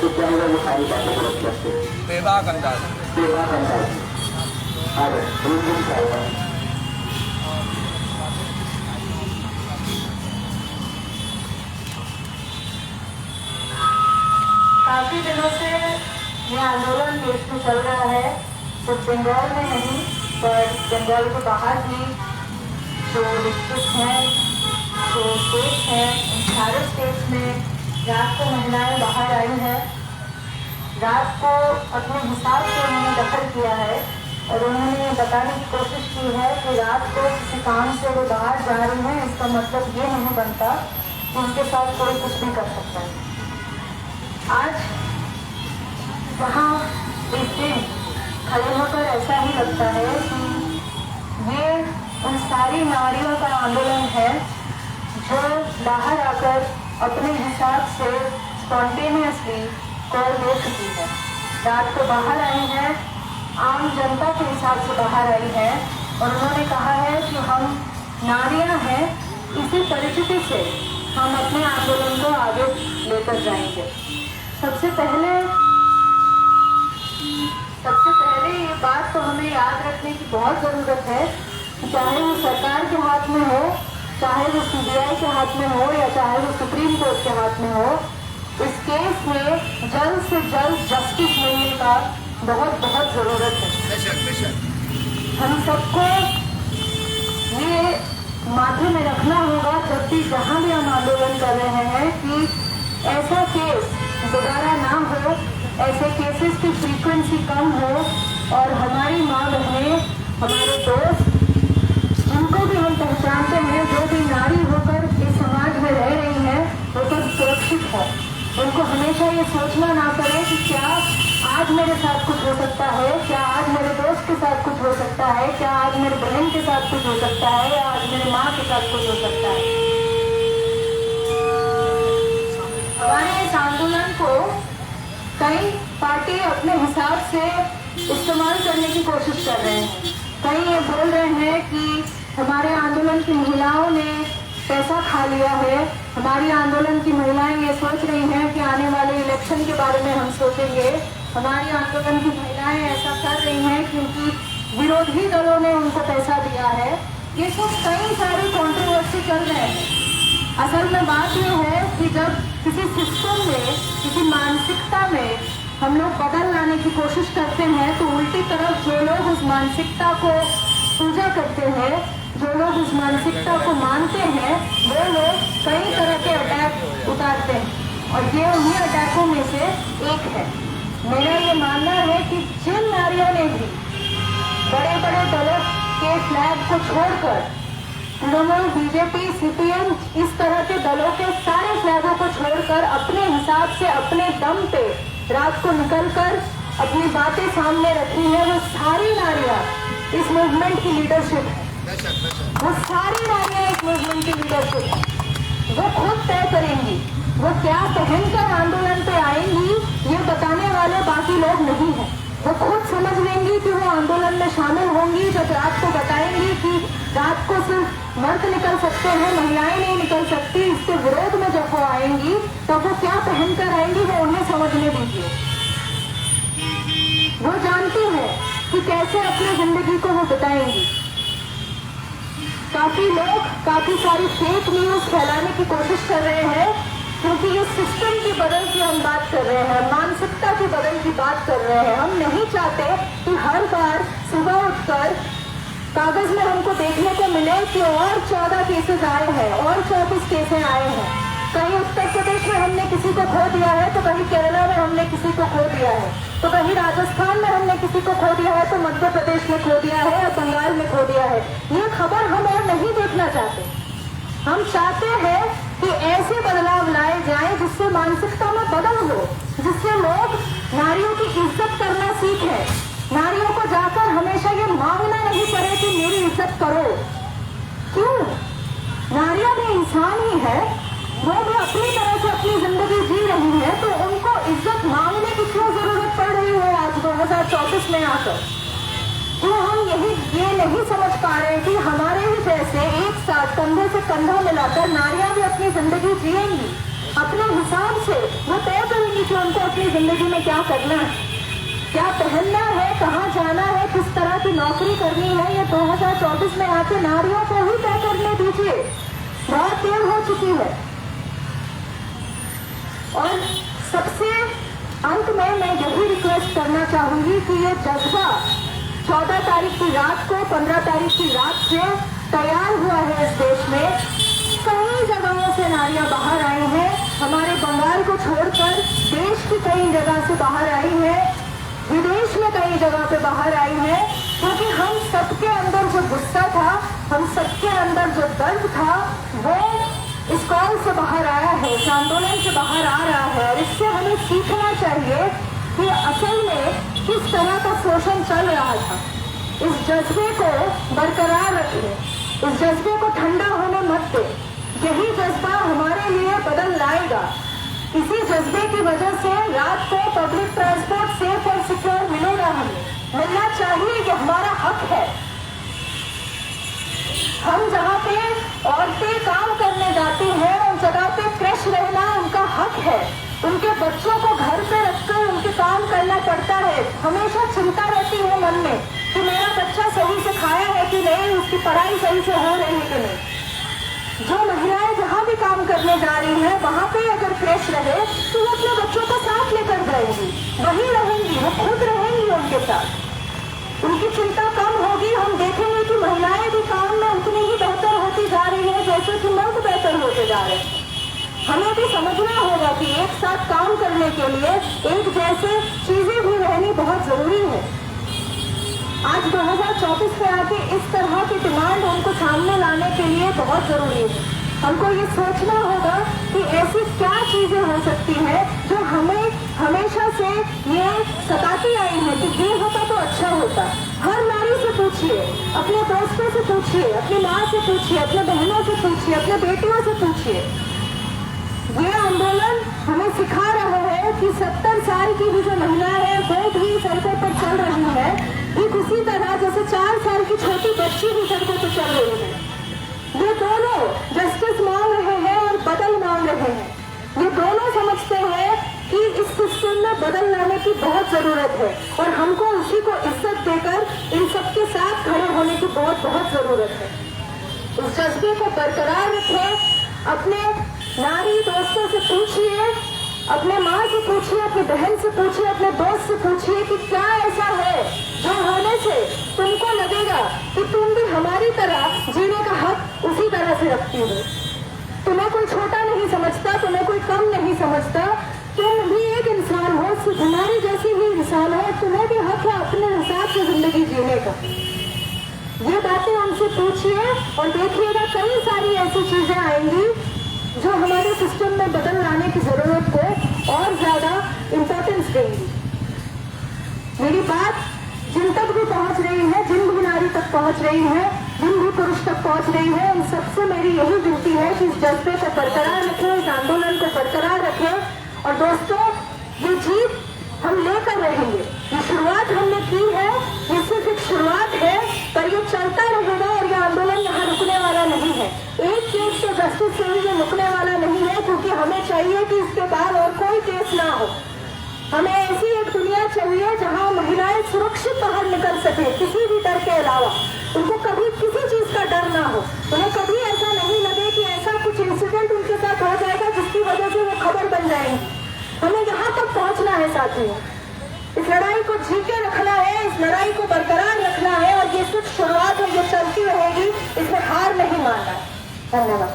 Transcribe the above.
तो क्या होगा, वो सारी बातों को रख सकते हैं। बेबाक अंदाज आगे क्या होगा। काफी दिनों से ये आंदोलन देश में चल रहा है, सिर्फ बंगाल में नहीं पर बंगाल के बाहर भी जो डिस्ट्रिक्ट हैं, जो स्टेट्स हैं, उन सारे स्टेट्स में रात को महिलाएं बाहर आई हैं। रात को अपने हिसाब से उन्होंने दखल किया है और उन्होंने बताने की कोशिश की है कि रात को किसी काम से वो बाहर जा रही हैं, इसका मतलब ये नहीं बनता कि उनके साथ कोई कुछ भी कर सकता है। आज वहाँ इस दिन खड़े होकर ऐसा ही लगता है कि ये उन सारी नारियों का आंदोलन है जो बाहर आकर अपने हिसाब से स्पॉन्टेनियसली कॉल दे चुकी है। रात को बाहर आई है, आम जनता के हिसाब से बाहर आई है और उन्होंने कहा है कि हम नारियां हैं, इसी परिस्थिति से हम अपने आंदोलन को आगे लेकर जाएंगे। सबसे पहले ये बात तो हमें याद रखने की बहुत ज़रूरत है कि चाहे वो सरकार के हाथ में हो, चाहे वो सीबीआई के हाथ में हो या चाहे वो सुप्रीम कोर्ट के हाथ में हो, इस केस में जल्द से जल्द जस्टिस मिलने का बहुत बहुत ज़रूरत है। हम सबको ये माथे में रखना होगा जब भी जहाँ भी हम आंदोलन कर रहे हैं कि ऐसा केस दोबारा ना हो, ऐसे केसेस की फ्रीक्वेंसी कम हो और हमारी माँ बहनें, हमारे दोस्त, जिनको भी हम पहचानते हैं, जो भी नारी होकर इस समाज में रह रही हैं, वो सब सुरक्षित है। उनको हमेशा ये सोचना ना पड़े कि क्या आज मेरे साथ कुछ हो सकता है, क्या आज मेरे दोस्त के साथ कुछ हो सकता है, क्या आज मेरे बहन के साथ कुछ हो सकता है या आज मेरी माँ के साथ कुछ हो सकता है। हमारे इस आंदोलन को कई पार्टी अपने हिसाब से इस्तेमाल करने की कोशिश कर रहे हैं। कई ये बोल रहे हैं कि हमारे आंदोलन की महिलाओं ने पैसा खा लिया है, हमारी आंदोलन की महिलाएं ये सोच रही हैं कि आने वाले इलेक्शन के बारे में हम सोचेंगे, हमारी आंदोलन की महिलाएं ऐसा कर रही हैं क्योंकि विरोधी दलों ने उनको पैसा दिया है। ये सब कई सारे कंट्रोवर्सी चल रहे हैं। असल में बात यह है कि जब किसी सिस्टम में, किसी मानसिकता में हम लोग बदल लाने की कोशिश करते हैं तो उल्टी तरफ जो लोग उस मानसिकता को पूजा करते हैं, जो लोग उस मानसिकता को मानते हैं, वो लोग कई तरह के अटैक उतारते हैं और ये उन्हीं अटैकों में से एक है। मेरा ये मानना है कि जिन नारियों ने भी बड़े बड़े दलों के फ्लैग को छोड़कर, तृणमूल, बीजेपी, सीपीएम, इस तरह के दलों के सारे फ्लैगों को छोड़कर अपने हिसाब से, अपने दम पे रात को निकलकर अपनी बातें सामने रखी है, वो सारी नारियां इस मूवमेंट की लीडरशिप है। वो सारी नारियां इस मूवमेंट की लीडरशिप है। वो खुद तय करेंगी वो क्या पहनकर आंदोलन पे आएंगी, ये बताने वाले बाकी लोग नहीं हैं। वो खुद समझ लेंगी कि वो आंदोलन में शामिल होंगी जब रात को बताएंगी कि रात को सिर्फ मर्द निकल सकते हैं, महिलाएं नहीं निकल सकती। इसके विरोध में जब वो आएंगी तब वो क्या पहनकर आएंगी वो उन्हें समझने दीजिए। वो जानती है कि कैसे अपनी जिंदगी को वो बिताएंगी। काफी लोग काफी सारी फेक न्यूज फैलाने की कोशिश कर रहे हैं क्योंकि ये सिस्टम के बदल की हम बात कर रहे हैं, मानसिकता के बदल की बात कर रहे हैं। हम नहीं चाहते कि हर बार सुबह उठकर कागज में हमको देखने को मिले कि और 14 केसेस आए हैं और 34 केसेस आए हैं। कहीं उत्तर प्रदेश में हमने किसी को खो दिया है तो कहीं केरला में हमने किसी को खो दिया है, तो कहीं राजस्थान में हमने किसी को खो दिया है, तो मध्य प्रदेश में खो दिया है या बंगाल में खो दिया है। ये खबर हम और नहीं देखना चाहते। हम चाहते हैं कि ऐसे बदलाव लाए जाए जिससे मानसिकता में बदल हो, जिससे लोग नारियों की इज्जत करना सीखें। नारियों को जाकर हमेशा ये मांगना नहीं पड़े कि मेरी इज्जत करो। क्यों? नारियां भी इंसान ही है, वो भी अपनी तरह से अपनी जिंदगी जी रही है, तो उनको इज्जत मांगने की क्यों जरूरत पड़ रही है आज 2024 में आकर? क्यों हम ये नहीं समझ पा रहे कि हमारे ही जैसे एक साथ कंधे से कंधा मिलाकर नारियां भी अपनी जिंदगी जिएंगी अपने हिसाब से। वो तय करेंगी कि हमको अपनी जिंदगी में क्या करना है, क्या पहनना है, कहाँ जाना है, किस तरह की नौकरी करनी है, ये 2024 में आके नारियों को ही तय करने दीजिए। बहुत देर हो चुकी है। और सबसे अंत में मैं यही रिक्वेस्ट करना चाहूंगी कि ये जज्बा 14 तारीख की रात को 15 तारीख की रात से तैयार हुआ है इस देश में। कई जगहों से नारियां बाहर आई हैं, हमारे बंगाल को छोड़कर देश की कई जगह से बाहर आई हैं, विदेश में कई जगह पे बाहर आई हैं, क्योंकि हम सबके अंदर जो गुस्सा था, हम सबके अंदर जो दर्द था, वो इस कॉल से बाहर आया है, इस आंदोलन से बाहर आ रहा है। और इससे हमें सीखना चाहिए कि असल में किस तरह का शोषण चल रहा था। इस जज्बे को बरकरार रखिए, इस जज्बे को ठंडा होने मत दे। यही जज्बा हमारे लिए बदल लाएगा। इसी जज्बे की वजह से रात को पब्लिक ट्रांसपोर्ट सेफ और सिक्योर मिलेगा, हमें मिलना चाहिए, ये हमारा हक है। हम जहाँ पे औरतें काम करने जाती हैं, उन जगह पे फ्रेश रहना उनका हक है। उनके बच्चों को घर पे रखकर उनके काम करना पड़ता है। हमेशा चिंता रहती है मन में कि मेरा बच्चा सही से खाया है कि नहीं, उसकी पढ़ाई सही से हो रही है कि नहीं। जो महिलाएं जहाँ भी काम करने जा रही हैं, वहाँ पे अगर फ्रेश रहे तो वो अपने बच्चों को साथ लेकर जाएंगी, वहीं रहेंगी, वो खुद रहेंगी उनके साथ। उनकी चिंता कम होगी। हम देखेंगे कि महिलाएं भी काम में उतनी ही बेहतर होती जा रही है जैसे कि मर्द बेहतर होते जा रहे हैं। हमें भी समझना होगा कि एक साथ काम करने के लिए एक जैसे चीजें भी रहनी बहुत जरूरी है। आज 2024 पे आके इस तरह की डिमांड उनको सामने लाने के लिए बहुत जरूरी है। हमको ये सोचना होगा कि ऐसी क्या चीजें हो सकती हैं जो हमें हमेशा से ये सताती आई है कि ये होता तो अच्छा होता। हर नारी से पूछिए, अपने दोस्तों से पूछिए, अपनी माँ से पूछिए, अपने बहनों से पूछिए, अपने बेटियों से पूछिए। ये आंदोलन हमें सिखा रहा है कि 70 साल की भी जो महिला है वो भी सड़कों पर चल रही है, ठीक उसी तरह जैसे 4 साल की छोटी बच्ची भी सड़कों पर चल रही है। ये दोनों जस्टिस मांग रहे हैं और बदल मांग रहे हैं। ये दोनों समझते हैं कि इस सिस्टम में बदल लाने की बहुत जरूरत है और हमको उसी को इज्जत देकर इन सबके साथ खड़े होने की बहुत जरूरत है। इस जज्बे को बरकरार रखें। अपने नारी दोस्तों से पूछिए, अपने माँ से पूछिए, अपनी बहन से पूछिए, अपने दोस्त से पूछिए कि क्या ऐसा है जो होने से तुमको लगेगा कि तुम भी हमारी तरह जीने का हक उसी तरह से रखती हो। तुम्हें कोई छोटा नहीं समझता, तुम्हें कोई कम नहीं समझता, तुम भी एक इंसान हो, तुम्हारी जैसी ही इंसान हो, तुम्हें भी हक है अपने हिसाब से जिंदगी जीने का। ये बातें उनसे पूछिए और देखिएगा कई सारी ऐसी चीजें आएंगी जो हमारे सिस्टम में बदल लाने की जरूरत को और ज्यादा इम्पोर्टेंस देंगी। मेरी बात जिन तक भी पहुंच रही है, जिन भी नारी तक पहुंच रही है, जिन भी पुरुष तक पहुंच रही है, उन सबसे मेरी यही विनती है कि इस जज्बे को बरकरार रखें, इस आंदोलन को बरकरार रखें। और दोस्तों, ये जीत हम लेकर रहेंगे। ये शुरुआत हमने की है, ये सिर्फ एक शुरुआत है, पर ये चलता रहेगा और ये आंदोलन यहाँ रुकने वाला नहीं है। एक केस तो जस्टिस से ही ये रुकने वाला नहीं है, क्योंकि हमें चाहिए कि इसके बाद और कोई केस ना हो। हमें ऐसी एक दुनिया चाहिए जहाँ महिलाएं सुरक्षित बाहर निकल सके, किसी भी डर के अलावा। उनको कभी किसी चीज का डर ना हो, उन्हें कभी ऐसा नहीं लगे कि ऐसा कुछ इंसिडेंट उनके साथ हो जाएगा जिसकी वजह से वो खबर बन जाएंगी। हमें यहाँ तक पहुँचना है साथियों। इस लड़ाई को जीते रखना है, इस लड़ाई को बरकरार रखना है और ये सिर्फ शुरुआत है, ये चलती रहेगी, इसमें हार नहीं मानना है। धन्यवाद।